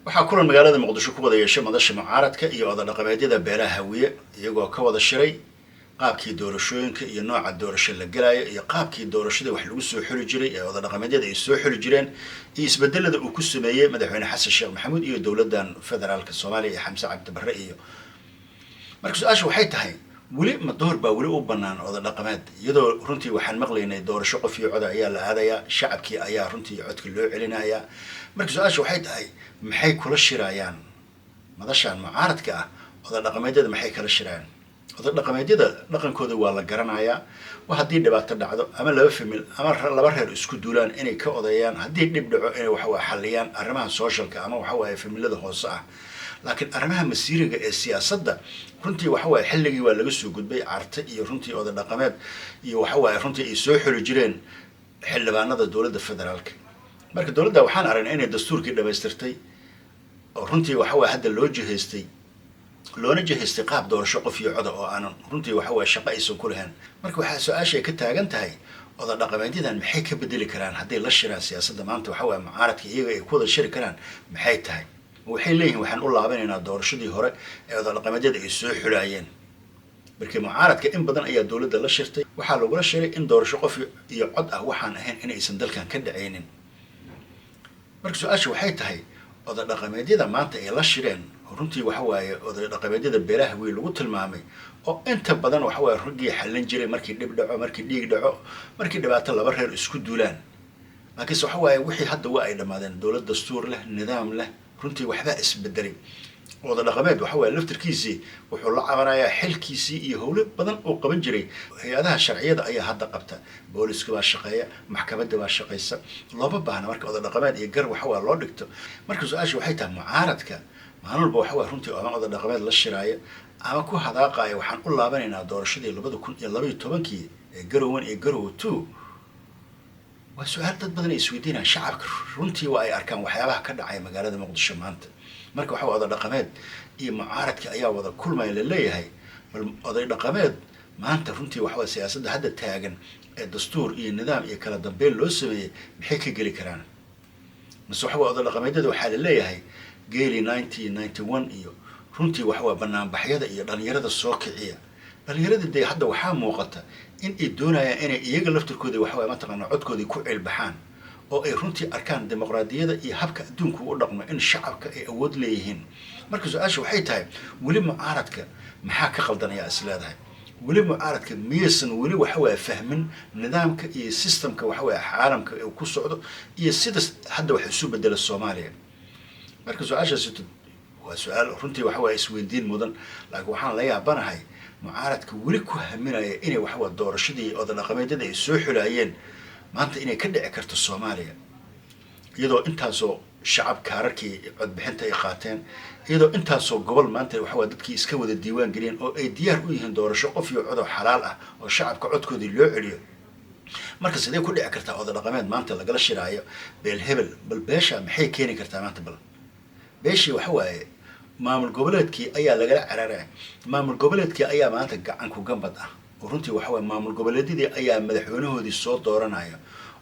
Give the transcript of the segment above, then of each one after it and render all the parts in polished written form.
waxaa kulan magaalada muqdisho ku wada yeeshay madasha mucaaradka iyo oday dhaqameedyada beelaha hawiye iyagoo ka wada shiray qaabkii doorashooyinka iyo nooca doorasho la galayo iyo qaabkii doorashada wax lagu soo xuli jiray ee oday dhaqameedyada ay soo xuli jireen iyo isbedelada uu ku sameeyey madaxweyne xasan sheekh maxamuud iyo dowladdan federaalka soomaaliya iyo xamse cabdi barre iyo marka su-aasha waxay tahay weli ma door baa weli u bannaan oday dhaqameed iyadoo runtii waxaan maqlaynay doorasho qof iyo coda ayaa la aadayaa shacabkii ayaa runtii codka loo celinayaa marka su-aasha waxay tahay maxay kula shirayaan madashan mucaaradka ah oday dhaqameedyada maxay kala shirayaan oday dhaqameedyada dhaqankooda waa la garanayaa waa haddii dhibaato dhacdo ama laba famil ama laba reer isku duulaan inay ka odeeyaan haddii dhib dhaco inay waxawaa xalliyaan arrimaha socialka ama waxawaaye familada hoose ah laakiin arrimaha masiiriga ee siyaasadda runtii waxawaaye xilligii waa laga soo gudbay carta iyo runtii oday dhaqameed iyo waxawaaye runtii ay soo xuli jireen xildhibaanada dowladda federaalka marka dowladda waxaan aragnay inay dastuurkii dhamaystirtay oo runtii waxawaaye hadda loona jihaystay qaab doorasho qof iyo coda oo aanan runtii waxawaaye shaqo aysan ku lahayn marka waxaa su-aashay ka taagan tahay oday dhaqameedyadan maxay ka bedeli karaan hadday la shiraan siyaasadda maanta waxawaaye mucaaradka iyaga ay ku wada shiri karaan maxay tahay waxay leeyihiin waxaan u laabanaynaa doorashadii hore ee oday dhaqameedyada ay soo xulaayeen markii mucaaradka in badan ayaa dowladda la shirtay waxaa lagula shiray in doorasho qof iyo cod ah waxaan ahayn inaysan dalkan ka dhacaynin marka su-aasha waxay tahay oday dhaqameedyada maanta ay la shireen runtii waxawaaye oday dhaqameedyada beelaha weyn lagu tilmaamay oo inta badan waxawaaye raggii xallin jiray markii dhib dhaco markii dhiig dhaco markii dhibaato laba reer isku duulaan laakiinse waxawaaye wixii hadda waa ay dhammaadeen dowlad dastuur leh nidaam leh runtii waxbaa isbedelay oday dhaqameed waxawaaye laftirkiisii wuxuu la cabanayaa xilkiisii iyo howlo badan uu qaban jiray hay-adaha sharciyada ayaa hadda qabta booliska baa shaqeeya maxkamadda baa shaqaysa looma baahna marka oday dhaqameed iyo gar waxawaa loo dhigto marka su-aasha waxay tahay mucaaradka maalin walba waxawaaye runtii ama oday dhaqameed la shiraaya ama ku hadaaqaaya waxaan u laabanaynaa doorashadii 2012 ee garowan iyo garowe 2 waa su-aal dad badan ay isweydiinayaan shacabka runtii waa ay arkaan waxyaabaha ka dhacaya magaalada muqdisho maanta marka waxaa oday dhaqameed iyo mucaaradka ayaa wada kulmaya la leeyahay bal oday dhaqameed maanta runtii waxawaa siyaasadda hadda taagan ee dastuur iyo nidaam iyo kala dambeyn loo sameeyey maxay ka geli karaan mase waxawaa oday dhaqameedyada waxaa la leeyahay geeli 1991 iyo runtii waxawaa banaanbaxyada iyo dhalinyarada soo kiciya dhalinyarada dee hadda waxaa muuqata in ay doonayaan inay iyaga laftirkooda waxawaaye mataqaana codkoodii ku ceelbaxaan oo ay runtii arkaan dimuqraadiyada iyo habka adduunku u dhaqmo in shacabka ay awood leeyihiin marka su-aasha waxay tahay weli mucaaradka maxaa ka qaldanayaa is leedahay weli mucaaradka miyaysan weli waxawaaye fahmin nidaamka iyo systemka waxawaaye caalamka uu ku socdo iyo sida hadda wax isu bedela soomaaliya marka su-aashaasi waa su-aal runtii waxawaaye isweydiin mudan laakiin waxaan la yaabanahay mucaaradka weli ku haminaya inay waxawaa doorashadii oday dhaqameedyada ay soo xulaayeen maanta inay ka dhici karto soomaaliya iyadoo intaasoo shacab kaararkii codbixinta ay qaateen iyadoo intaasoo gobol maanta waxawaa dadkii iska wada diiwaan geliyeen oo ay diyaar u yihiin doorasho qof iyo codoo xalaal ah oo shacabka codkoodii loo celiyo marka sidee ku dhici kartaa oday dhaqameed maanta lagala shiraayo beel hebel bal beesha maxay keeni kartaa maanta bal beeshii waxawaaye maamul goboleedkii ayaa lagala cararaya maamul goboleedkii ayaa maanta gacan ku gambad ah oo runtii waxawaaye maamul goboleedyadii ayaa madaxweynahoodii soo dooranaya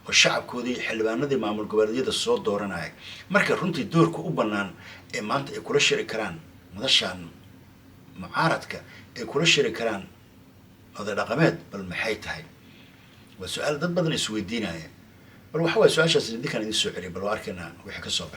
oo shacabkoodii xildhibaanadii maamul goboleedyada soo dooranaya marka runtii doorka u bannaan ee maanta ay kula shiri karaan madashaan mucaaradka ay kula shiri karaan oday dhaqameed bal maxay tahay waa su-aal dad badan isweydiinaya bal waxawaaye su-aashaas idinkaan idin soo celiya bal waa arkaynaa wixii ka soo